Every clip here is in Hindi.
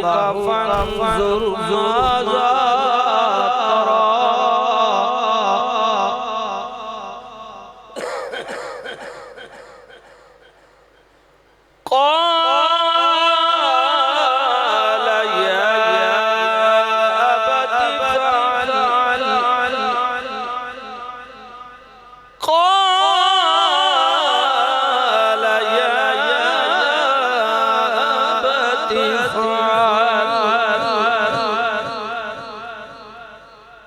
फंजुर माज़ा तरा। क़ाल या अबत फ़अल, क़ाल या अबत फ़अल,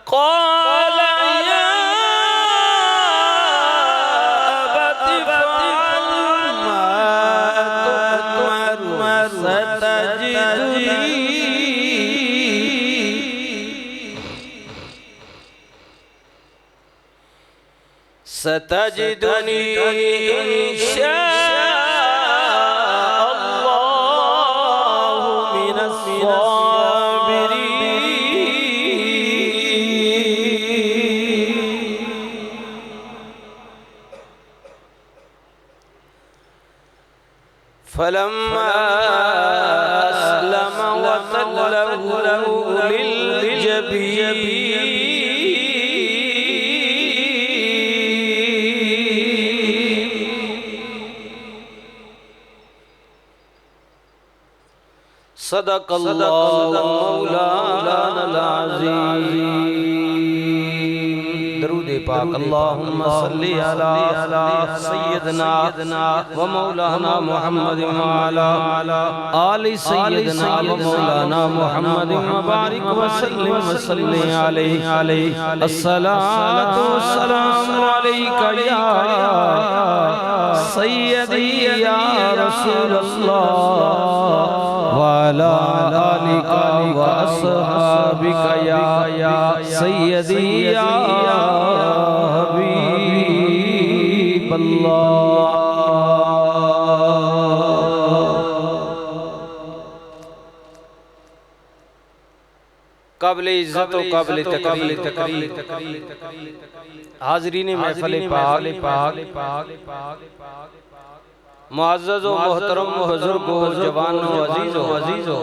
क़ाल या अबत फ़अल मा तुअमर सतजिदुनी इंशाअल्लाहु मिनस साबिरीन। फलम्मा अस्लम वतल्लहु लिलजबीन। सदक़ल्लाहु मौलाना अज़ीम। दरूद पाक अल्लाहुम्मा सल्लि अला सय्यदना व मौलाना मुहम्मद व अला आलि सय्यदना व मौलाना मुहम्मद व बारिक व सल्लि अलैहि। अस्सलातु वस्सलामु अलैका या सय्यदी या रसूलल्लाह वाला आलिका व अस्हाबिका या सय्यदी या हबीबल्लाह। काबिल इज्जत व काबिल तकरीम हाज़रीन महफ़िल पाक मुअज़्ज़ज़ व मोहतरम बुज़ुर्गो जवानो अज़ीज़ो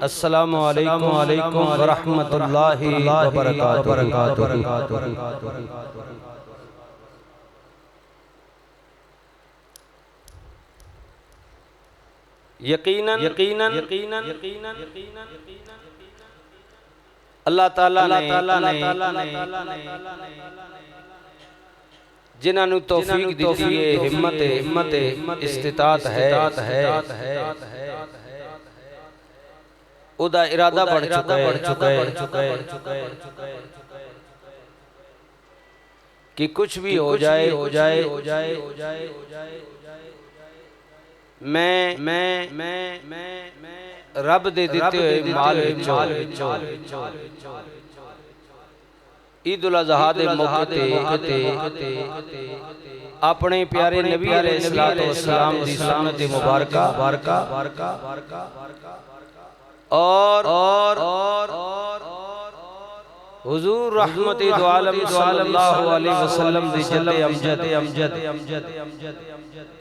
अस्सलामु अलैकुम व रहमतुल्लाहि व बरकातुहू। यकीनन अल्लाह ताला ने जिन्होंने तौफीक दी है, हिम्मत इस्तिताअत है, उदा इरादा बढ़ चुका है कि कुछ भी हो जाए मैं रब दे देते हुए माल ईद उल अज़हा दे मौके ते अपने प्यारे नबी अलैहिस्सलातु वस्सलाम दी सुन्नत मुबारका और हुजूर रहमत दो आलम सल्लल्लाहु अलैहि वसल्लम दी जल्ले अमजद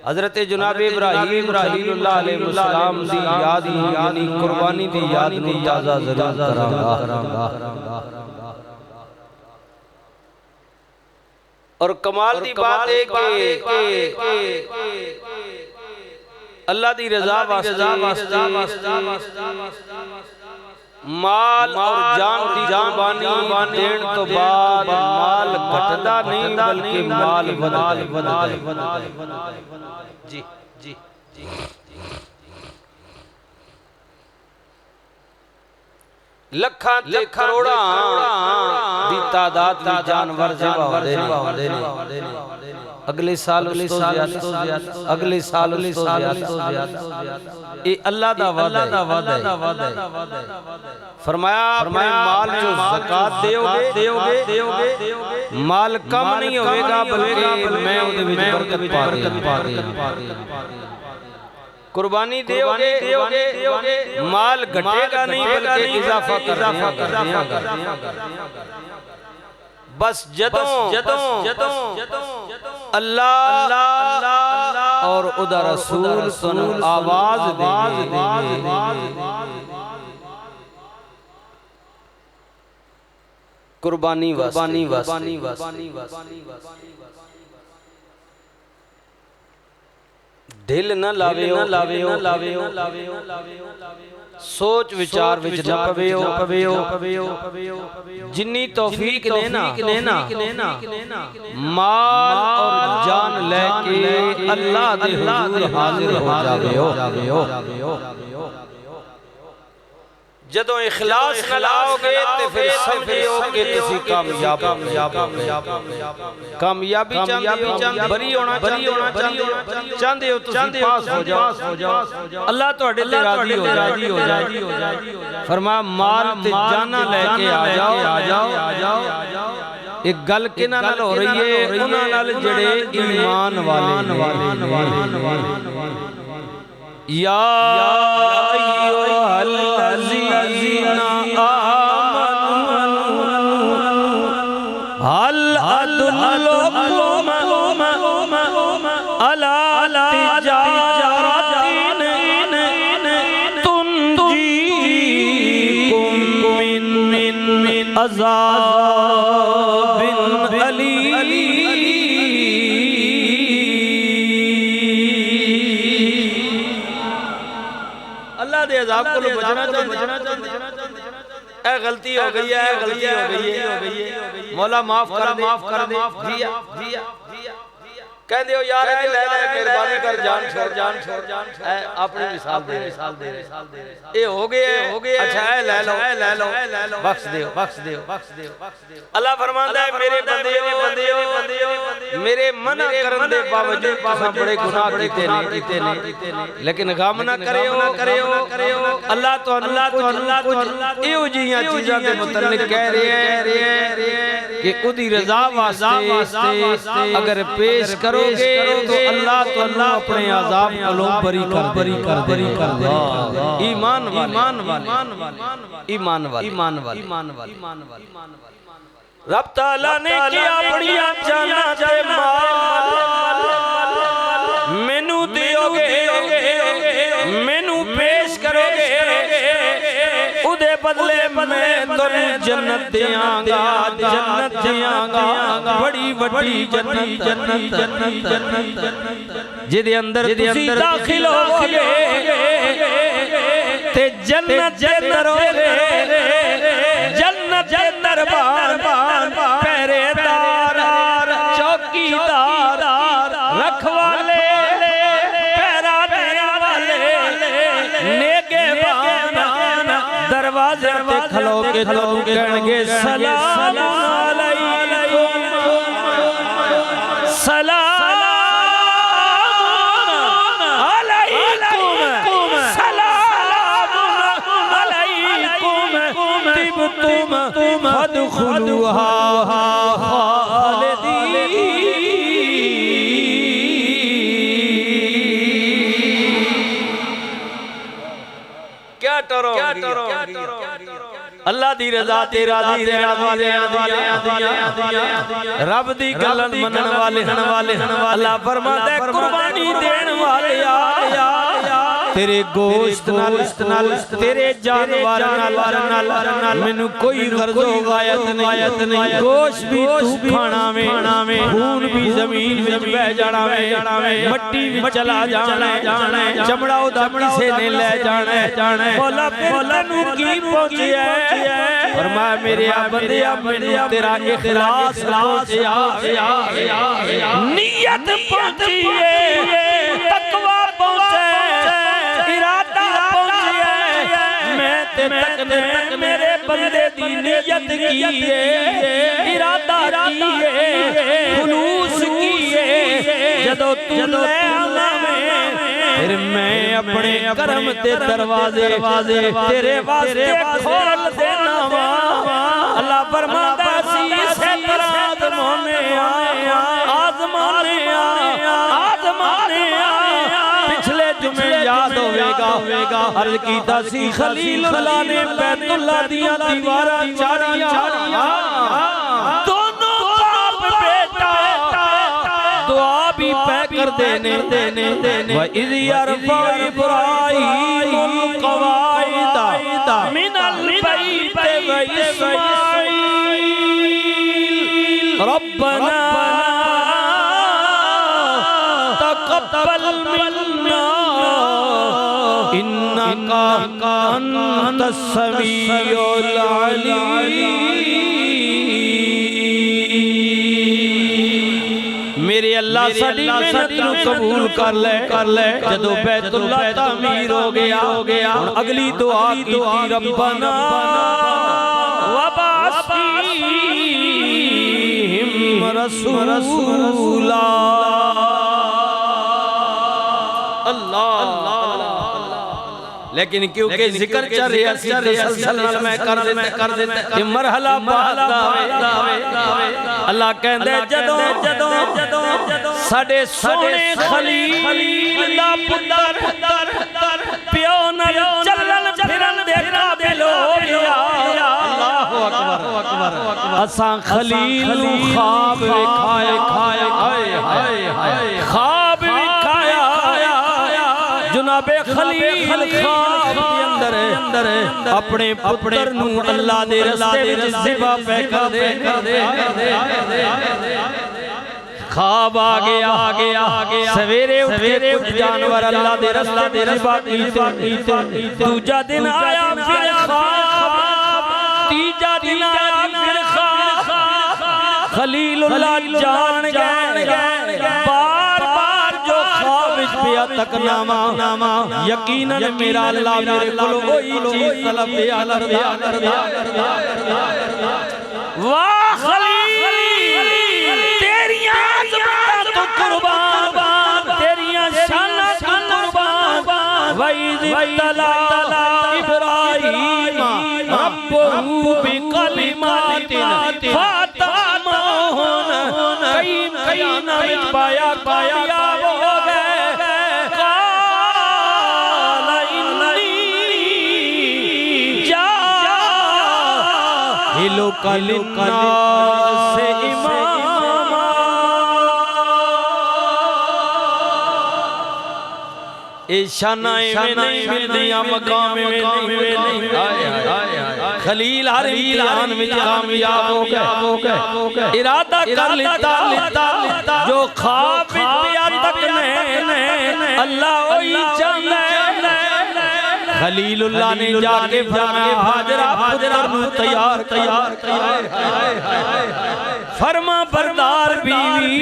हजरत जनाब इब्राहीम खलीलुल्लाह अलैहिस्सलाम दी याद यानी कुर्बानी दी याद नू ताज़ा ज़रूर करांगा। और कमाल दी बात है कि अल्लाह दी रज़ा वास्ते माल और जान दी कुर्बानी देण तो बाद माल घटदा नहीं बल्कि माल वधदा। जी लखां ते करोड़ां दी तादाद दी जानवर ज़िबा होंदे ने। अगले साल तो ज़्यादा ये अल्लाह दा वादा है। फरमाया माल जो ज़कात दोगे माल कम नहीं होएगा बल्कि मैं उहदे विच बरकत पा देंगा। कुर्बानी दोगे माल घटेगा नहीं बल्कि इजाफा कर देंगा। बस जदों अल्लाह और उदा रसूल सुन आवाज देंगे कुर्बानी वास्ते दिल न लावे सोच विचार विच न पवेओ जिन्नी तौफीक ने ना माल और जान लेके अल्लाह दे हुजूर हाजिर हो जावेओ। जदों इखलास न लाओगे ते फिर समझियो कि तुसी कामयाबी चाहते बरी होना चाहते हो, तुसी पास हो जाओ, अल्लाह तुहाडे ते राजी हो जाए। फरमाया माल ते जाना लेके आ जाओ। एक गल किना नाल हो रही है, उन्हां नाल जेड़े ईमान वाले या अय्युहल्लज़ीना आमनू हल अदुल्लुकुम अला तिजारतिन तुनजीकुम मिन अज़ाबिन अलीम। अजाब को बचना चाहते, गलती हो गई है, मौला माफ कर दे। कह दियो यार मेहरबानी कर, जान छोड़ अपनी मिसाल दे रहे हो गए। अच्छा है ले लो बख्श दियो। अल्लाह फरमाता है मेरे बंदियों मेरे मना करने दे बावजूद तुसां बड़े गुनाह कीते ने, लेकिन गम ना करियो। अल्लाह कुछ इहो जिहियां चीज़ां दे मुतल्लिक कह रहे हैं कि उदी रज़ा वास्ते अगर पेश करोगे तो अल्लाह अपने अज़ाब को बरी कर दे। ईमान वाले रब ताला ने किया अपनी जाना ते माल मैनू दियोगे, मैनू पेश करोगे, उदे बदले मैं तुहानू जन्नत देंगा, बड़ी बड़ी जन्नत जिदे अंदर तुसी दाखिल होगे ते जन्नत करोगे। जन्नत दे दरबार पहरेदार चौकीदार रखवाले पहरा देने वाले नेगेबान दरवाजे पे खलो के लोग कहेंगे सलाम अलैकुम, सलाम अलैकुम, सलाम अलैकुम, तिबतुम फदखुलूहा खालिदीन। क्या टरो अल्लाह दी रज़ा ते राज़ी रहने वाले रब दी गल्लां मनन वाले अल्लाह फरमाता है कुर्बानी देने वाले तेरे गोश्त नाल तेरे जानवर नाल मैनू कोई गर्ज़ो गायत नहीं। गोश्त भी तू खाना में, खून भी जमीन विच बह जाना में, मट्टी विच चला जाना है, चमड़ा उदा किसे ने ले जाना है। मौला तैनू की पहुंचिया फरमाया मेरे बंदिया मैनू तेरा इखलास पहुंचिया, नियत पहुंची है, तकवा पहुंचे, इरादा पहुंचिया, मैं ते तक ने मेरे बंदे दी नियत की है, इरादा की है, खुलूस की है। जदों तू ले आना फिर मैं अपने करम ते दरवाजे तेरे वास्ते खोल देना वा। अल्लाह फरमाता सी से आजमाने पिछले जुमे याद होवेगा अर्ज कीता सी खलीलुल्लाह ने बैतुल्लाह दियां दीवारां चाड़ियां, दोनों बाप बेटा दुआ भी पै कर देने व इज़ यरफ़अ इब्राहीमुल क़वाइद मिनल बैत व इस्माईल रब्बना तक़ब्बल मिन्ना इन्नका अंतस समीउल अलीम। मेरे अल्लाह साडी मेहनत नूं कबूल कर ले जदों बैतुल्लाह तामीर हो गया हुण अगली दुआ की रब्बना वबास फीहिम रसूला। लेकिन क्योंकि जिक्र चल रहा है मैं कर देता ये मरहला अल्लाह कहंदे जदों साडे सोने खलील दा पुत्तर प्यो नाल चलन फिरन दे काबिल हो गया। अल्लाहु अकबर असां खलील नू ख्वाब विखाए ख्वाब विखाया जनाबे खलील ख्वाब के अंदर अपने पुत्र नू अल्लाह दे रस्ते विच ज़िबा पे कर दे ख्वाब आ गया सवेरे कुछ जानवर अल्लाह दे रस्ते ज़िबा कीते दूजा दिन आया फिर ख्वाब तीजा दिन आया फिर ख्वाब खलीलुल्लाह जान गए तकनामा यकीनन मेरा अल्लाह मेरे कोलो कोई चीज तलब वाह खलील तेरियां ज़बान तो कुर्बान तेरियां शाना तो कुर्बान वइज़ तला इब्राहीम रब्बहू बिकलिमातिन फातमाहुन कई नबी पाया हो गए से इमामा। ए शानाए में नहीं मिलदियां मकाम में नहीं खलील हर इम्तिहान में कामयाब हो गए इरादा कर लेता जो ख्वाब पिया तक ने अल्लाह वही चाहता खलीलुल्लाह ने जाके फरमाया हाजरा पुत्र नू तैयार फरमा बरदार बीवी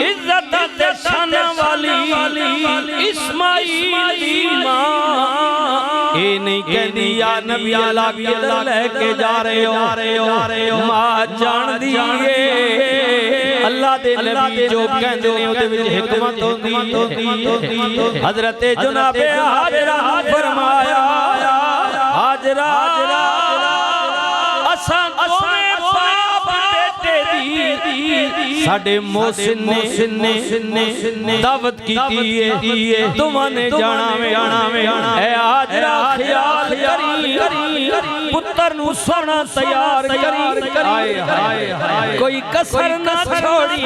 इज्जत ते शान वाली इस्माईल दी मां ए नहीं कहदी या नबी अल्लाह किधर लेके जा रहे हो मां जान दी अल्लाह दे नबी जो कहंदे ने ओदे विच हिकमत होंदी हजरत जनाबे हाजरा फरमाया हाजरा असां दोवें बाप बेटे दी साडे मोहसिन ने दावत कीती है तुमां ने जाना में ए हाजरा ख्याल करी पुत्र नू सोना तैयार करी कोई कसर ना छोड़ी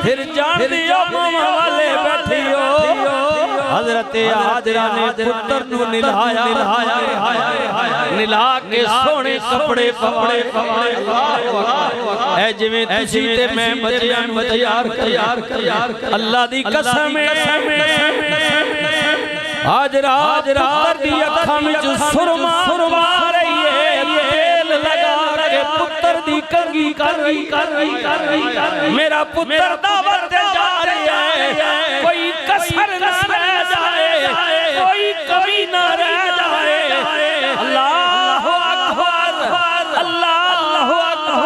फिर जान दियो मामा वाले बैठियो हजरत हाजरा ने पुत्र नू निलाया निला के सोने कपड़े पवाए ऐ जिवें तुसी ते मैं बच्चियां नू तैयार अल्लाह दी कसम हाजरा पुत्र दी अखां विच सुरमा रही है तेल लगा के पुत्र दी कंघी कर रही मेरा पुत्र दावत ते जा रहा है कोई कसर ना रह जाए कोई कमी ना रह जाए अल्लाहु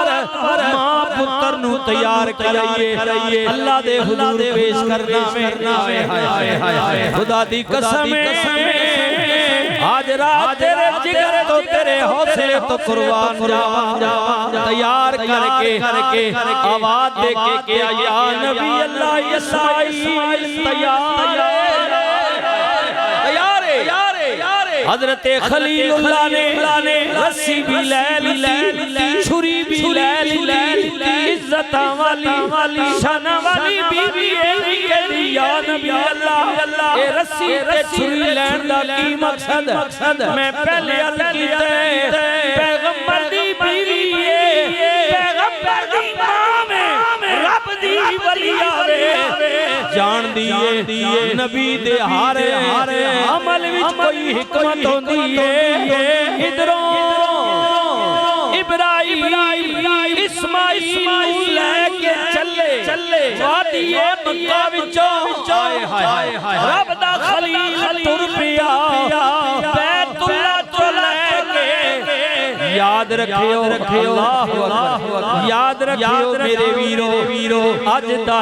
अकबर मां पुत्र नू तैयार कराइए अल्लाह दे हुजूर पेश करना में खुदा दी कसम हाजरा तेरे जिगर तो तेरे हौसले तो कुर्बान जावा तैयार करके आवाज दे के या नबी अल्लाह इस्माईल तैयार हजरत खलीलुल्लाह ने रस्सी भी ले ली छुरी भी ले ली इज्जत वाली शान वाली बीवी है या नबी अल्लाह ए रस्सी ते छुरी लैन दा की मकसद मैं पहले अर्ज कीता पैगंबर दी बीवी है पैगंबर दी मां है रब दी वली आवे जान दिए नबी दे हर अमल विच कोई हिकमत होंदी है इधरों इब्राहिम इस्माइल लेके चले वादिए मक्का विचों रब दा खलील तुर पिया बैतुल्लाह तो लेके याद रखियो अल्लाह याद रखियो मेरे वीरो अज दा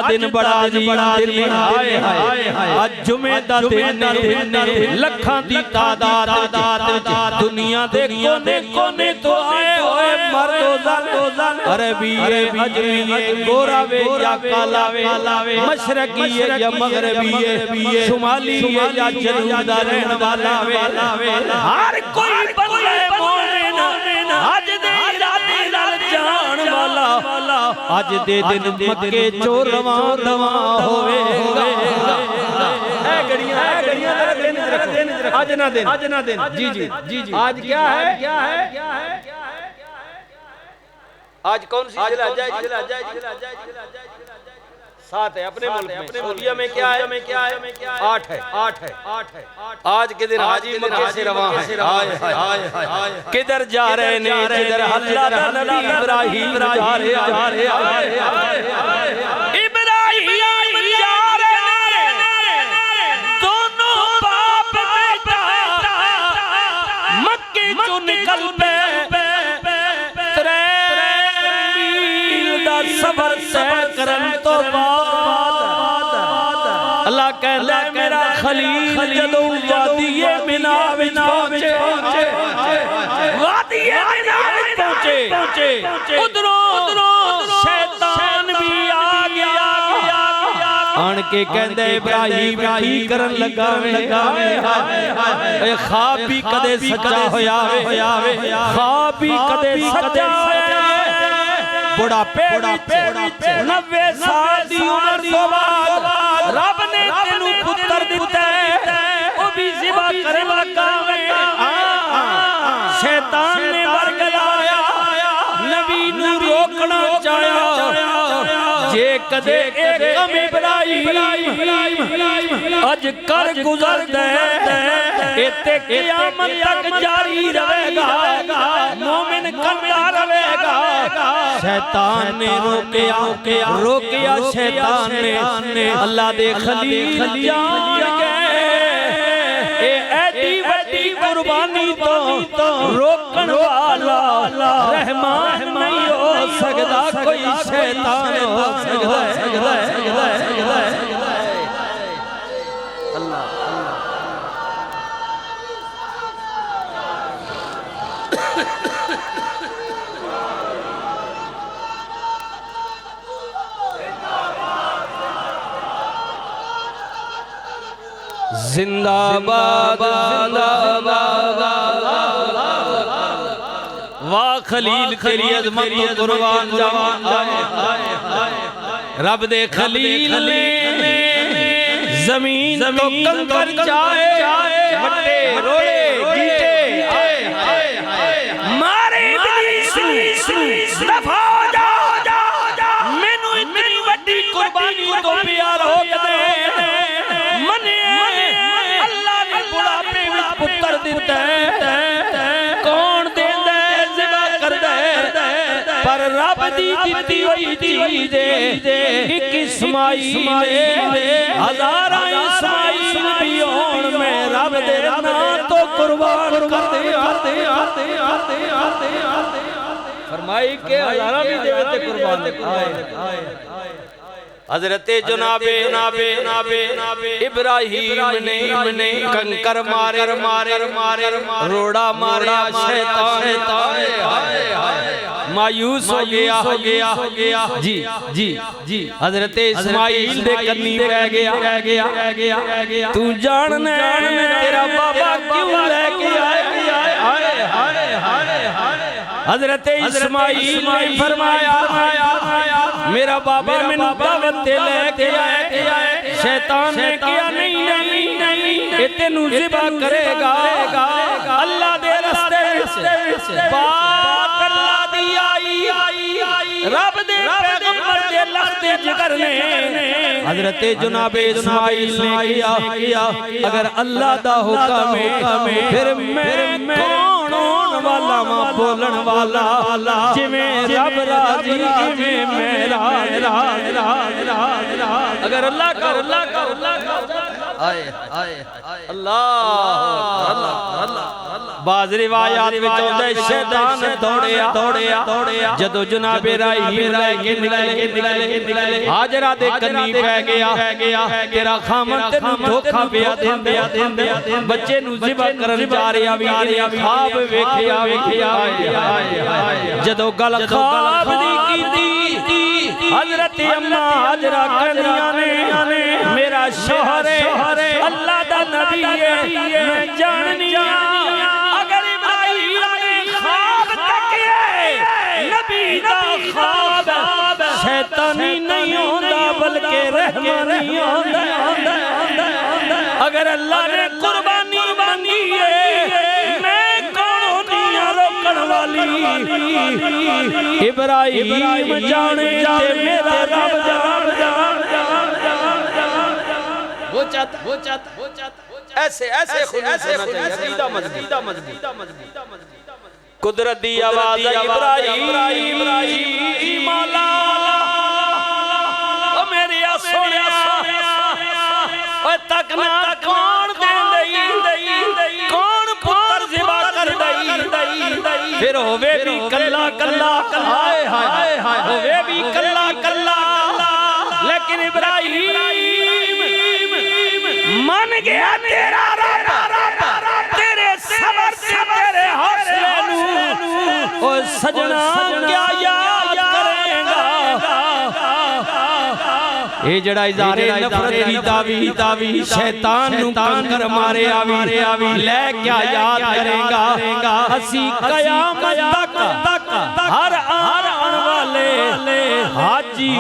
दिन बड़ा दिन अज जुमे दा दिन लखां दी तादाद दुनिया दे कोने तो आए होए मर्दोज़न अरबी अजमी गोरा वे या काला वे मशरकी या मगरबी शुमाली या जनूब दा रहने वाला वे हर कोई बंदे मोमिन अज दे इरादे नाल जान वाला अज दे दिन मक्के चो रवाना होवेगा ए गड़ियां आज ना दिन जी आज क्या है आज कौन सी सात है अपने मुल्क में सऊदीया में क्या है 8 है आज के दिन हाजी मक्के से रवां है किधर जा रहे ने किधर अल्लाह दा नबी इब्राहिम जा रहे इब्राहिम जा रहे दोनों बाप बेटा मक्के चो निकल पे 3 मील दा सफर तय करन तो अल्लाह कहला मेरा खलील जदों वादिए मिना विच पहुंचे उधरों शैतान भी आ गया आन के कहंदे इब्राहिम की करन लगा ए ख्वाब भी कदे सच्चा होया ख्वाब भी कदे सच्चा बुढ़ापे 90 साल दी उम्र तो बाद रब ने तेनू पुत्र दिता है ओ भी ज़िबा करन लगा शैतान ने बरगलाया नबी नू रोकना चाहया जे कदे एक कम इब्राहिम अज कर गुजर दे इते क़यामत तक जारी रहेगा मोमिन कंधा रहेगा शैतान ने रोकिया शैतान ने अल्लाह दे खलील जान के ऐडी वड्डी कुर्बानी तो रोकन वाला रहमान नहीं हो सकदा कोई शैतान हो सकदा है अल्लाह जिंदाबाद वाह खलील तेरी अज़मत तो कुर्बान जावा रब दे खलील ने जमीन तो कंकर चाहे मट्टे रोड़े गीटे मारे इब्लीस दफा जा मैनू इतनी वड्डी कुर्बानी तो प्यार हो गए पुत्र दिता कौन देंदा ज़िबा करदा पर रब दी दित्ती होई चीज़ एक इस्माइल हज़ारां इस्माइल भी होण मैं रब दे नाम तो कुर्बान करते फरमाई के हज़ारां भी देवे ते कुर्बान हजरते जुनाबे इब्राहिम ने कंकर मारे रोड़ा मारा शैतान मायूस हो गया जी हजरते इस्माइल दे कन्नी रह गया तू जानना तेरा बाबा क्यों लेके आए हजरत इस्माइल ने फरमाया मेरा बाबा मैनू दावत लेके आए। शैतान ने किया नहीं नहीं नहीं ये तेनू ज़िबा करेगा अल्लाह दे रस्ते बात अल्लाह दी आई रब दे पैगंबर दे लखते जिगर ने हजरत जनाब इस्माइल ने किया अगर अल्लाह दा हुक्म है फिर मैं कौन होने वाला मां बोलन वाला जिवें रब राजी जिवें मैं राज अगर अल्लाह का आए अल्लाह बाज रिवायात विच आउंदा है शैतान दौड़िया जदों जनाब इब्राहीम लेके निकले हाजरा दे कन्नी पै गया तेरा खामन तेनू धोखा पिया देंदे बच्चे नू ज़िबा करन जा रिया वी ख्वाब वेखिया जदों गल ख्वाब दी कीती हजरत अम्मा हाजरा कहंदियां ने मेरा शौहर अल्लाह दा नबी है मैं जाननी अगर इब्राहीम ने ख्वाब तकिए नबी दा ख्वाब शैतानी नहीं होंदा बल्कि रहमानी होंदा अगर अल्लाह ने कुर्बानी मांगी है मैं कौन होनी रोकण वाली इब्राहीम जाने ते मेरा रब वो चाहता ऐसे अकीदा मजबूत कुदरत दी आवाज इब्राहीम मौला ओ मेरे सोनिया ओ तक ना कौन दे कौन पुत्र ज़िबा कर दई फिर होवे भी कल्ला हाय होवे भी कल्ला लेकिन इब्राहीम मन गया तेरा रब तेरे सबर से तेरे हौसले नू ओ सजना क्या याद करेगा ये जड़ा इज़ारे नफरत की तावी शैतान नू कंकर मारे आवी ले क्या याद करेगा असी कयामत तक हर आने वाले हाजी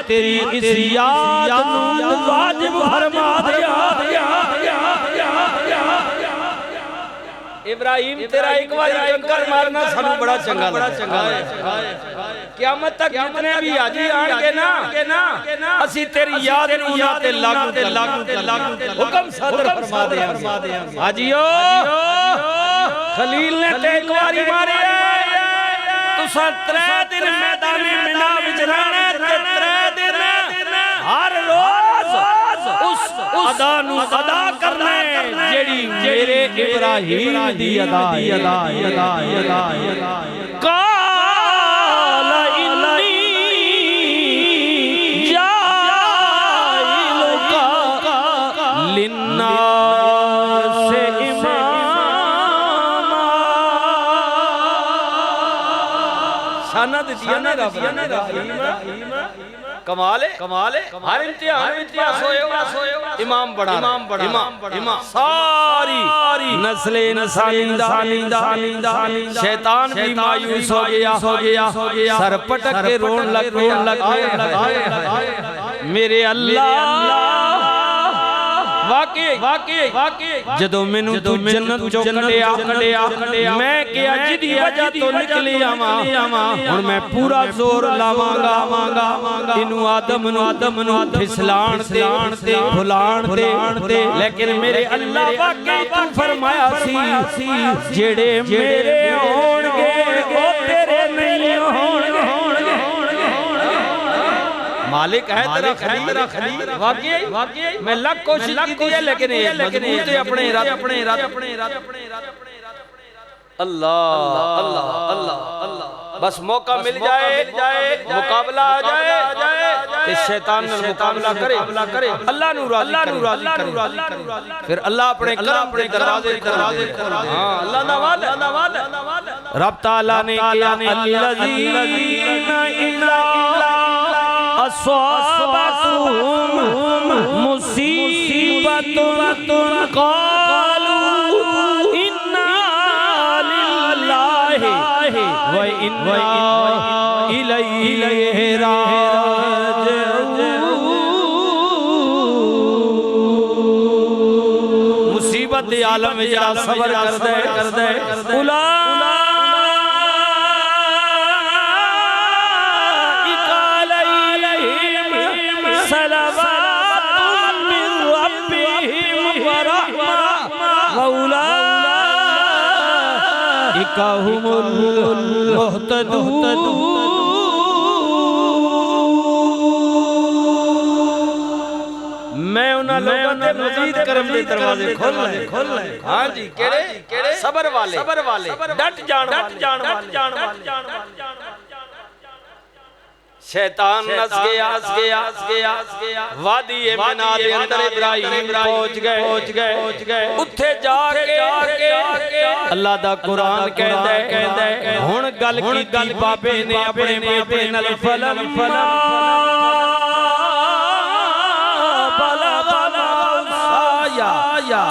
तेरी इस याद नू वाजिब फरमा दिया इब्राहीम तेरा एक बार कंकर मारना सानू बड़ा चंगा क़यामत तक जितने भी हाजी आएंगे ना असी तेरी याद नू ना ते लागू हुक्म सादर फरमा देंगे हाजियो खलील ने ते एक बारी मारे तुसा 3 दिन मैदान मिना विच रहना ते 3 दिन हर रोज उस अदा नू अदा करना जेड़ी मेरे इब्राहीम दी अदा काल इन्नी जाइलुका लिन्नास इमामा सनद दिया ना रब कमाल है हर इम्तिहान सोयो इमाम बड़ा इमाम सारी नस्ले नसालिंदा शैतान भी मायूस हो गया सर पटक के रोन लग मेरे अल्लाह वाकई जदों मैनू तू जन्नत चों कढ़िया मैं क्या जिदी वजह तो निकली आवां हुण मैं पूरा जोर लावांगा इनू आदम नू फिसलाण ते भुलाण ते लेकिन मेरे अल्लाह वाकई तू फरमाया सी जेड़े मेरे होणगे ओ तेरे नहीं होणगे मालिक है तेरा खलील वाकई मैं लाख कोशिश की है लेकिन मजबूत है अपने इरादे अल्लाह बस मौका मिल जाए मुकाबला आ जाए ते शैतान नाल मुकाबला करे अल्लाह नू राजी करे फिर अल्लाह अपने करम अपने दरवाजे हां अल्लाह दा वादा रब तआला ने किया अल्लज़ीना इल्ला अस्वाबतुहुम मुसीबतुन कालू इन्ना लिल्लाहि व इन्ना इलैहि राजिऊन। मुसीबत आलम में जरा सबर कर दे मैं उन्हें लोगों के मजीद करम दे दरवाजे खोल ले। हाँ जी केड़े सबर वाले डट जान वाले। शैतान नस गया वादी मना दे अंदर इब्राहिम पहुंच गए उत्थे जाके अल्लाह दा कुरान कहंदा है हुण गल की बाबे ने अपने बेटे नाल फलम